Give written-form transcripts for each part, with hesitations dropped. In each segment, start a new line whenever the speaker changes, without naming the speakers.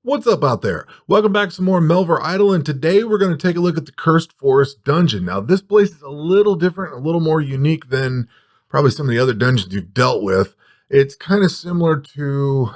What's up out there? Welcome back to some more Melvor Idle, and today we're going to take a look at the Cursed Forest dungeon. Now, this place is a little different, a little more unique than probably some of the other dungeons you've dealt with. It's kind of similar to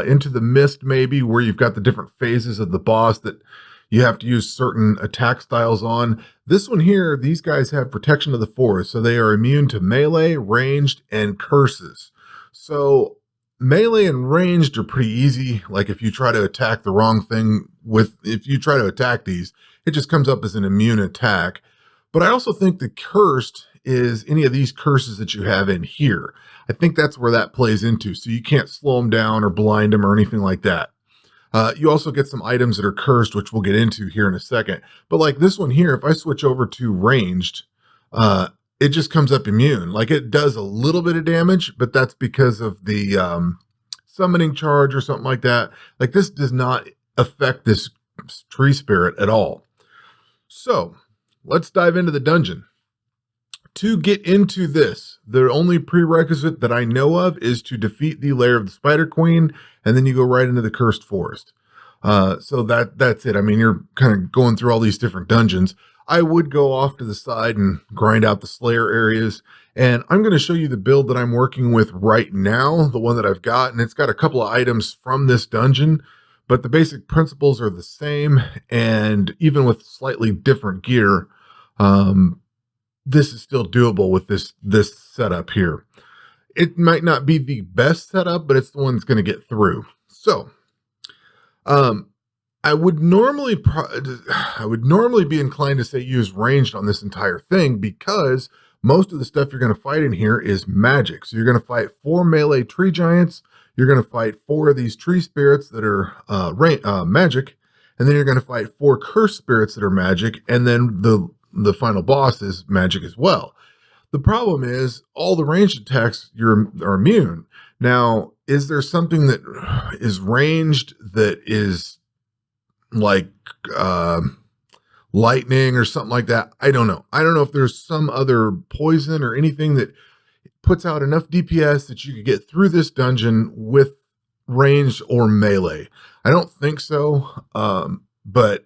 Into the Mist, maybe, where you've got the different phases of the boss that you have to use certain attack styles on. This one here, these guys have Protection of the Forest, so they are immune to melee, ranged, and curses. So melee and ranged are pretty easy. Like if you try to attack the wrong thing if you try to attack these, it just comes up as an immune attack. But I also think the cursed is any of these curses that you have in here. I think that's where that plays into. So you can't slow them down or blind them or anything like that. You also get some items that are cursed, which we'll get into here in a second. But like this one here, if I switch over to ranged, it just comes up immune. Like it does a little bit of damage, but that's because of the summoning charge or something like that. Like this does not affect this tree spirit at all. So let's dive into the dungeon. To get into this, the only prerequisite that I know of is to defeat the lair of the Spider Queen, and then you go right into the Cursed Forest. So that's it. I mean, you're kind of going through all these different dungeons. I would go off to the side and grind out the Slayer areas. And I'm going to show you the build that I'm working with right now, the one that I've got. And it's got a couple of items from this dungeon, but the basic principles are the same. And even with slightly different gear, this is still doable with this setup here. It might not be the best setup, but it's the one that's going to get through. So, I would normally be inclined to say use ranged on this entire thing because most of the stuff you're going to fight in here is magic. So you're going to fight 4 melee tree giants. You're going to fight 4 of these tree spirits that are magic, and then you're going to fight 4 cursed spirits that are magic, and then the final boss is magic as well. The problem is all the ranged attacks are immune. Now, is there something that is ranged that is like lightning or something like that? I don't know. I don't know if there's some other poison or anything that puts out enough DPS that you could get through this dungeon with ranged or melee. I don't think so, but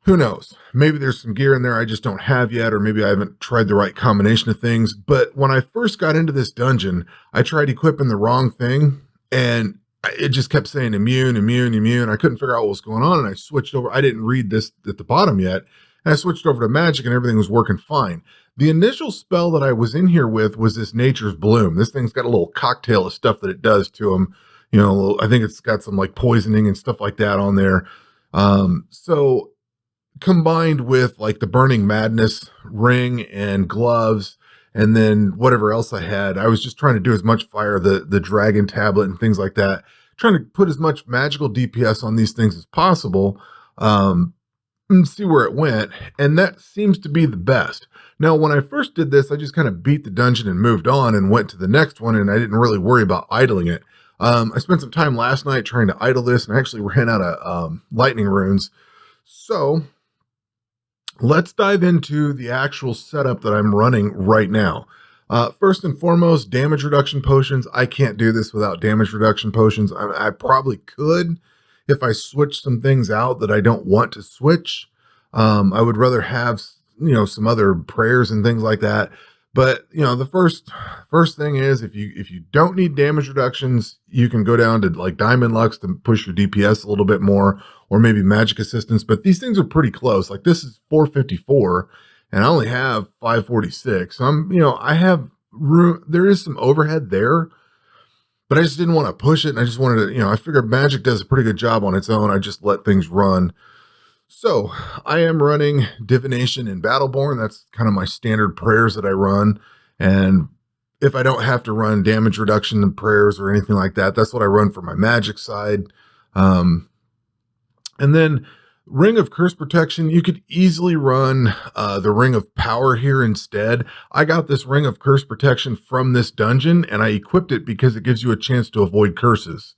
who knows? Maybe there's some gear in there I just don't have yet, or maybe I haven't tried the right combination of things. But when I first got into this dungeon, I tried equipping the wrong thing, and it just kept saying immune, immune, immune. I couldn't figure out what was going on, and I switched over. I didn't read this at the bottom yet, and I switched over to magic, and everything was working fine. The initial spell that I was in here with was this Nature's Bloom. This thing's got a little cocktail of stuff that it does to them. You know, I think it's got some like poisoning and stuff like that on there. So combined with like the Burning Madness ring and gloves, and then whatever else I had, I was just trying to do as much fire, the dragon tablet and things like that, trying to put as much magical DPS on these things as possible, and see where it went. And that seems to be the best. Now, when I first did this, I just kind of beat the dungeon and moved on and went to the next one, and I didn't really worry about idling it. I spent some time last night trying to idle this, and I actually ran out of lightning runes. So let's dive into the actual setup that I'm running right now. First and foremost, damage reduction potions. I can't do this without damage reduction potions. I probably could if I switch some things out that I don't want to switch. I would rather have, some other prayers and things like that. But, the first thing is if you don't need damage reductions, you can go down to like Diamond Lux to push your DPS a little bit more, or maybe magic assistance. But these things are pretty close. Like this is 454 and I only have 546. So I have room. There is some overhead there, but I just didn't want to push it. And I just wanted to, I figured magic does a pretty good job on its own. I just let things run. So I am running divination and battleborn. That's kind of my standard prayers that I run. And if I don't have to run damage reduction and prayers or anything like that, that's what I run for my magic side. And then Ring of Curse Protection, you could easily run the Ring of Power here instead. I got this Ring of Curse Protection from this dungeon, and I equipped it because it gives you a chance to avoid curses.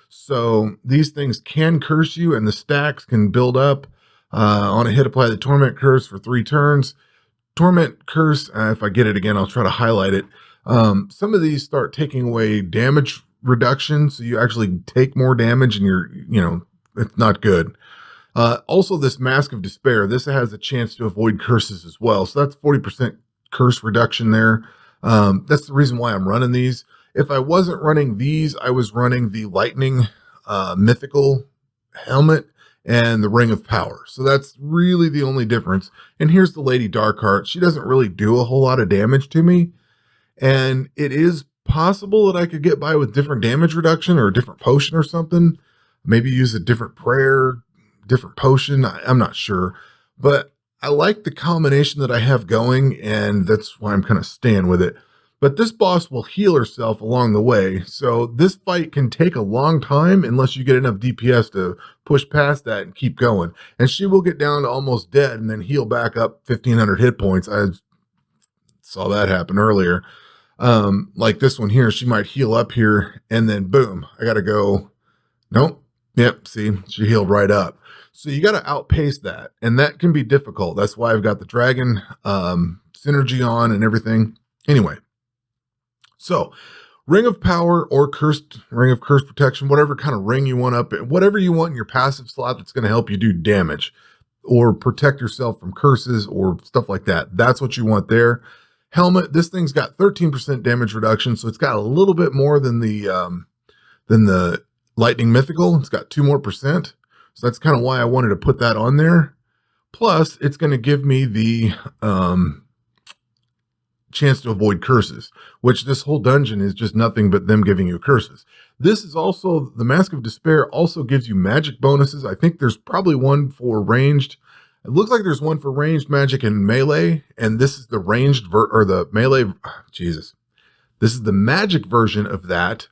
So these things can curse you, and the stacks can build up. On a hit, apply the Torment Curse for 3 turns. Torment Curse, if I get it again, I'll try to highlight it. Some of these start taking away damage reduction, so you actually take more damage and it's not good. Also, this Mask of Despair, this has a chance to avoid curses as well. So that's 40% curse reduction there. That's the reason why I'm running these. If I wasn't running these, I was running the Lightning Mythical Helmet and the Ring of Power. So that's really the only difference. And here's the Lady Darkheart. She doesn't really do a whole lot of damage to me. And it is possible that I could get by with different damage reduction or a different potion or something. Maybe use a different prayer, different potion. I'm not sure. But I like the combination that I have going, and that's why I'm kind of staying with it. But this boss will heal herself along the way. So this fight can take a long time unless you get enough DPS to push past that and keep going. And she will get down to almost dead and then heal back up 1,500 hit points. I saw that happen earlier. Like this one here, she might heal up here and then boom, I got to go. Nope. Yep. See, she healed right up. So you got to outpace that. And that can be difficult. That's why I've got the dragon synergy on and everything. Anyway. So Ring of Power or Ring of Curse Protection, whatever kind of ring you want up, whatever you want in your passive slot that's going to help you do damage or protect yourself from curses or stuff like that. That's what you want there. Helmet, this thing's got 13% damage reduction, so it's got a little bit more than the Lightning Mythical. It's got 2% more. So that's kind of why I wanted to put that on there. Plus, it's going to give me the chance to avoid curses, which this whole dungeon is just nothing but them giving you curses. This is also, the Mask of Despair also gives you magic bonuses. I think there's probably one for ranged. It looks like there's one for ranged magic and melee, and this is the ranged or the melee. Jesus. This is the magic version of that.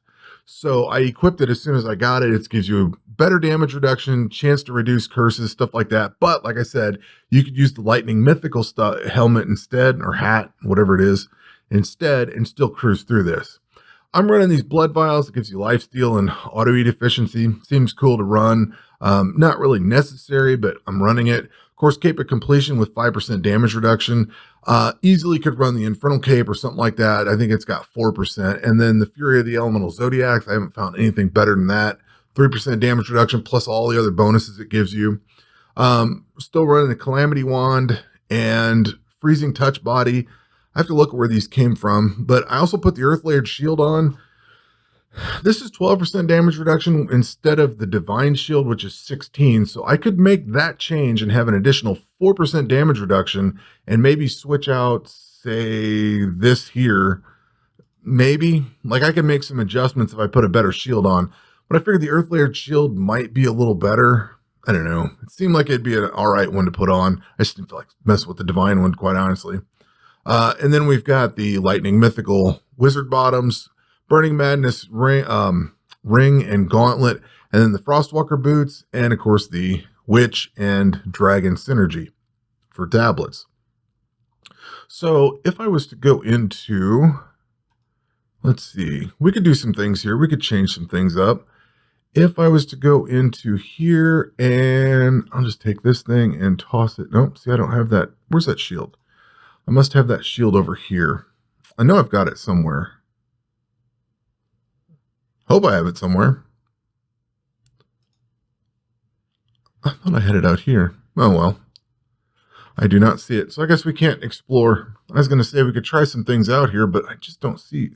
So I equipped it as soon as I got it. It gives you better damage reduction, chance to reduce curses, stuff like that. But like I said, you could use the Lightning Mythical helmet instead, or hat, whatever it is, instead, and still cruise through this. I'm running these blood vials. It gives you lifesteal and auto eat efficiency. Seems cool to run. Not really necessary, but I'm running it. Of course, Cape of Completion with 5% damage reduction. Easily could run the Infernal Cape or something like that. I think it's got 4%. And then the Fury of the Elemental Zodiacs. I haven't found anything better than that. 3% damage reduction plus all the other bonuses it gives you. Still running the Calamity Wand and Freezing Touch Body. I have to look at where these came from, but I also put the Earth Layered Shield on. This is 12% damage reduction instead of the Divine Shield, which is 16. So I could make that change and have an additional 4% damage reduction and maybe switch out, say, this here. Maybe. Like I could make some adjustments if I put a better shield on. But I figured the Earth Layered Shield might be a little better. I don't know. It seemed like it'd be an all right one to put on. I just didn't feel like messing with the Divine one, quite honestly. And then we've got the Lightning Mythical Wizard Bottoms, Burning Madness ring and Gauntlet, and then the Frostwalker Boots, and of course the Witch and Dragon Synergy for tablets. So if I was to go into, let's see, we could do some things here. We could change some things up. If I was to go into here, and I'll just take this thing and toss it. Nope, see, I don't have that. Where's that shield? I must have that shield over here. I know I've got it somewhere. Hope I have it somewhere. I thought I had it out here. Oh, well. I do not see it. So I guess we can't explore. I was going to say we could try some things out here, but I just don't see it.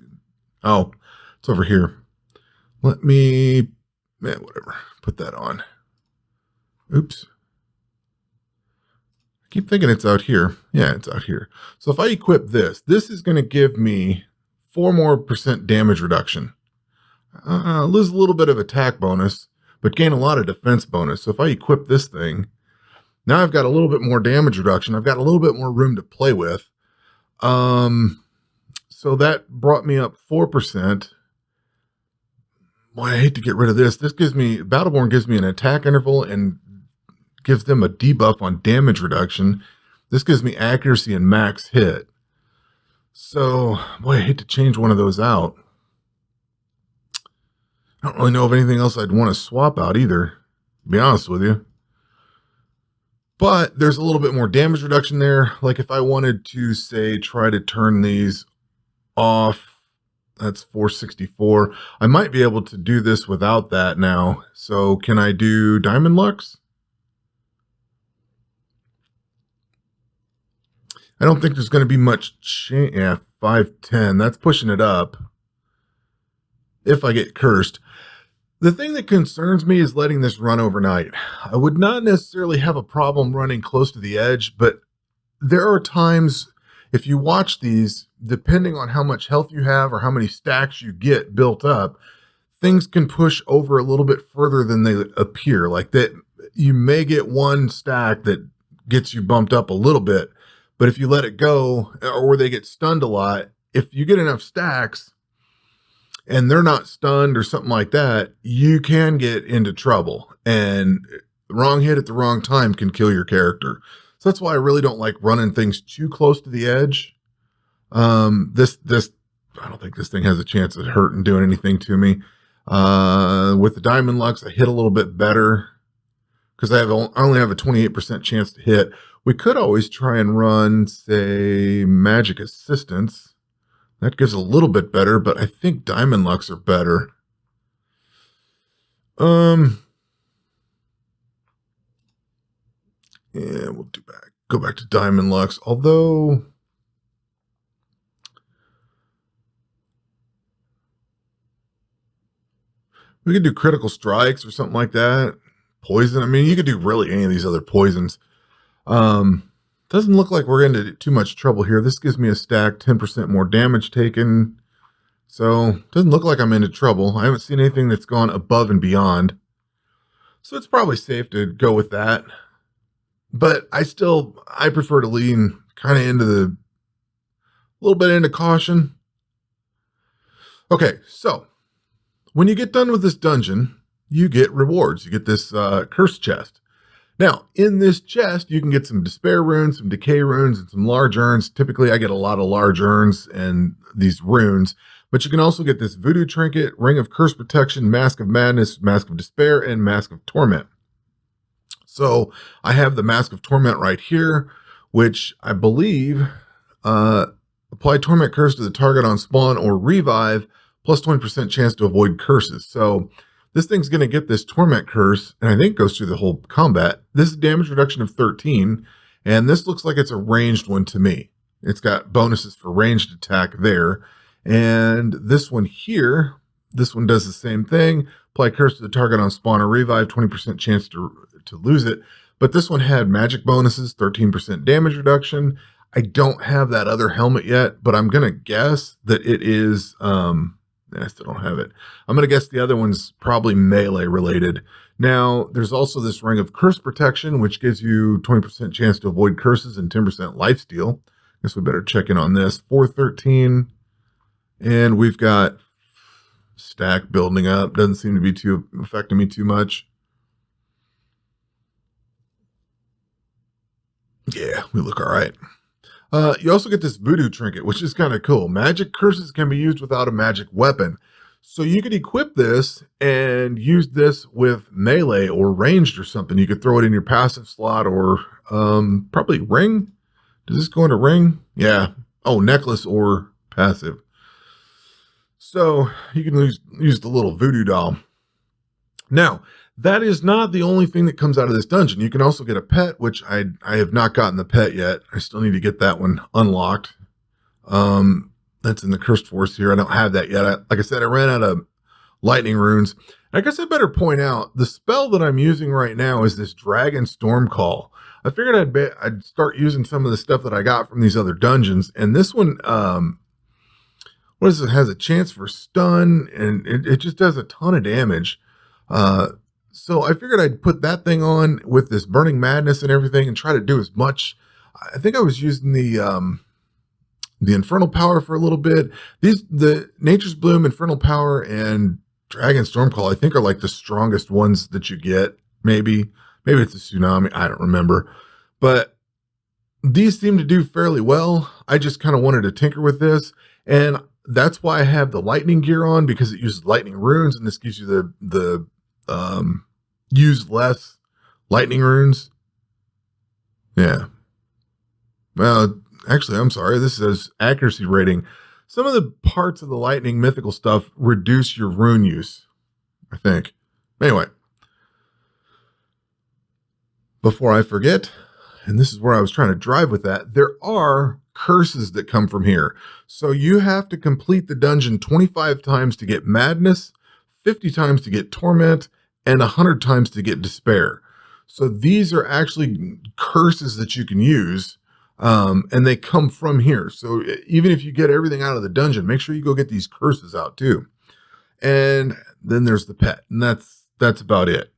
Oh, it's over here. Let me, whatever. Put that on. Oops. I keep thinking it's out here. Yeah, it's out here. So if I equip this, this is going to give me 4% more damage reduction. Lose a little bit of attack bonus, but gain a lot of defense bonus. So if I equip this thing, now I've got a little bit more damage reduction. I've got a little bit more room to play with. So that brought me up 4%. Boy, I hate to get rid of this. This gives me, Battleborn gives me an attack interval and gives them a debuff on damage reduction. This gives me accuracy and max hit. So, boy, I hate to change one of those out. I don't really know of anything else I'd want to swap out either, to be honest with you. But there's a little bit more damage reduction there. Like if I wanted to, say, try to turn these off That's 464. I might be able to do this without that now. So can I do Diamond Lux? I don't think there's going to be much change. Yeah, 510. That's pushing it up if I get cursed. The thing that concerns me is letting this run overnight. I would not necessarily have a problem running close to the edge, but there are times if you watch these, depending on how much health you have or how many stacks you get built up, things can push over a little bit further than they appear. Like that, you may get one stack that gets you bumped up a little bit, but if you let it go or they get stunned a lot, if you get enough stacks and they're not stunned or something like that, you can get into trouble. And the wrong hit at the wrong time can kill your character. So that's why I really don't like running things too close to the edge. This I don't think this thing has a chance of hurting doing anything to me. With the Diamond Lux, I hit a little bit better because I only have a 28% chance to hit. We could always try and run, say, Magic Assistance. That gives a little bit better, but I think Diamond Lux are better. Yeah, we'll go back to Diamond Lux. Although we could do Critical Strikes or something like that. Poison. I mean, you could do really any of these other poisons. Doesn't look like we're into too much trouble here. This gives me a stack, 10% more damage taken. So doesn't look like I'm into trouble. I haven't seen anything that's gone above and beyond. So it's probably safe to go with that. But I prefer to lean kind of a little bit into caution. Okay, so when you get done with this dungeon, you get rewards. You get this curse chest. Now, in this chest, you can get some despair runes, some decay runes, and some large urns. Typically, I get a lot of large urns and these runes, but you can also get this voodoo trinket, ring of curse protection, mask of madness, mask of despair, and mask of torment. So I have the mask of torment right here, which I believe apply torment curse to the target on spawn or revive, plus 20% chance to avoid curses. So this thing's going to get this torment curse, and I think it goes through the whole combat. This is damage reduction of 13, and this looks like it's a ranged one to me. It's got bonuses for ranged attack there. And this one here, this one does the same thing. Apply curse to the target on spawn or revive, 20% chance to lose it. But this one had magic bonuses, 13% damage reduction. I don't have that other helmet yet, but I'm going to guess that it is... I still don't have it. I'm going to guess the other one's probably melee related. Now, there's also this ring of curse protection, which gives you 20% chance to avoid curses and 10% lifesteal. Guess we better check in on this. 413. And we've got stack building up. Doesn't seem to be affecting me too much. Yeah, we look all right. You also get this voodoo trinket, which is kind of cool. Magic curses can be used without a magic weapon. So you could equip this and use this with melee or ranged or something. You could throw it in your passive slot or probably ring. Does this go into ring? Yeah. Oh, necklace or passive. So you can use the little voodoo doll. Now, that is not the only thing that comes out of this dungeon. You can also get a pet, which I have not gotten the pet yet. I still need to get that one unlocked. That's in the Cursed Forest here. I don't have that yet. Like I said, I ran out of lightning runes. I guess I better point out, the spell that I'm using right now is this Dragon Storm Call. I figured I'd start using some of the stuff that I got from these other dungeons. And this one, what is it? Has a chance for stun, and it just does a ton of damage. So I figured I'd put that thing on with this Burning Madness and everything and try to do as much. I think I was using the Infernal Power for a little bit. The Nature's Bloom, Infernal Power, and Dragon Stormcall, I think are like the strongest ones that you get. Maybe it's a Tsunami. I don't remember. But these seem to do fairly well. I just kind of wanted to tinker with this. And that's why I have the lightning gear on, because it uses lightning runes, and this gives you the use less lightning runes. Yeah. Well, actually, I'm sorry. This says accuracy rating. Some of the parts of the lightning mythical stuff reduce your rune use, I think. Anyway, before I forget, and this is where I was trying to drive with that, there are curses that come from here. So you have to complete the dungeon 25 times to get madness, 50 times to get torment, and 100 times to get despair. So these are actually curses that you can use, and they come from here. So even if you get everything out of the dungeon, make sure you go get these curses out too. And then there's the pet, and that's about it.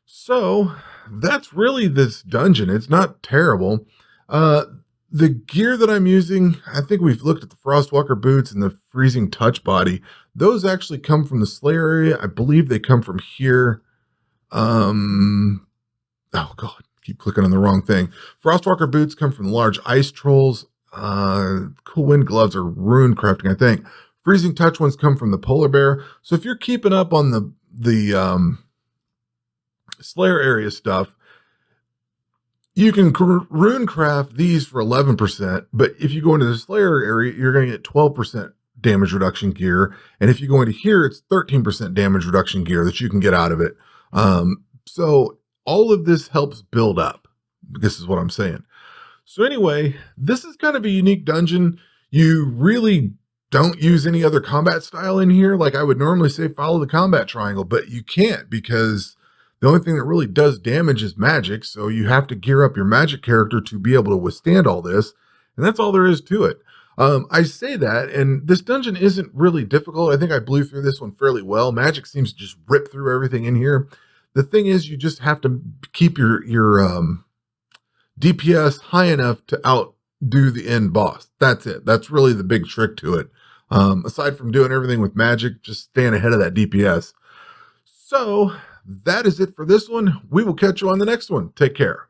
So that's really this dungeon. It's not terrible. The gear that I'm using, I think we've looked at the Frostwalker boots and the Freezing Touch body. Those actually come from the Slayer area. I believe they come from here. Oh God, keep clicking on the wrong thing. Frostwalker boots come from the large ice trolls. Cool Wind gloves are rune crafting, I think. Freezing Touch ones come from the polar bear. So if you're keeping up on the Slayer area stuff, you can rune craft these for 11%, but if you go into the Slayer area, you're going to get 12% damage reduction gear. And if you go into here, it's 13% damage reduction gear that you can get out of it. So all of this helps build up. This is what I'm saying. So anyway, this is kind of a unique dungeon. You really don't use any other combat style in here. Like I would normally say follow the combat triangle, but you can't because the only thing that really does damage is magic. So you have to gear up your magic character to be able to withstand all this. And that's all there is to it. I say that, and this dungeon isn't really difficult. I think I blew through this one fairly well. Magic seems to just rip through everything in here. The thing is, you just have to keep your DPS high enough to outdo the end boss. That's it. That's really the big trick to it. Aside from doing everything with magic, just staying ahead of that DPS. So that is it for this one. We will catch you on the next one. Take care.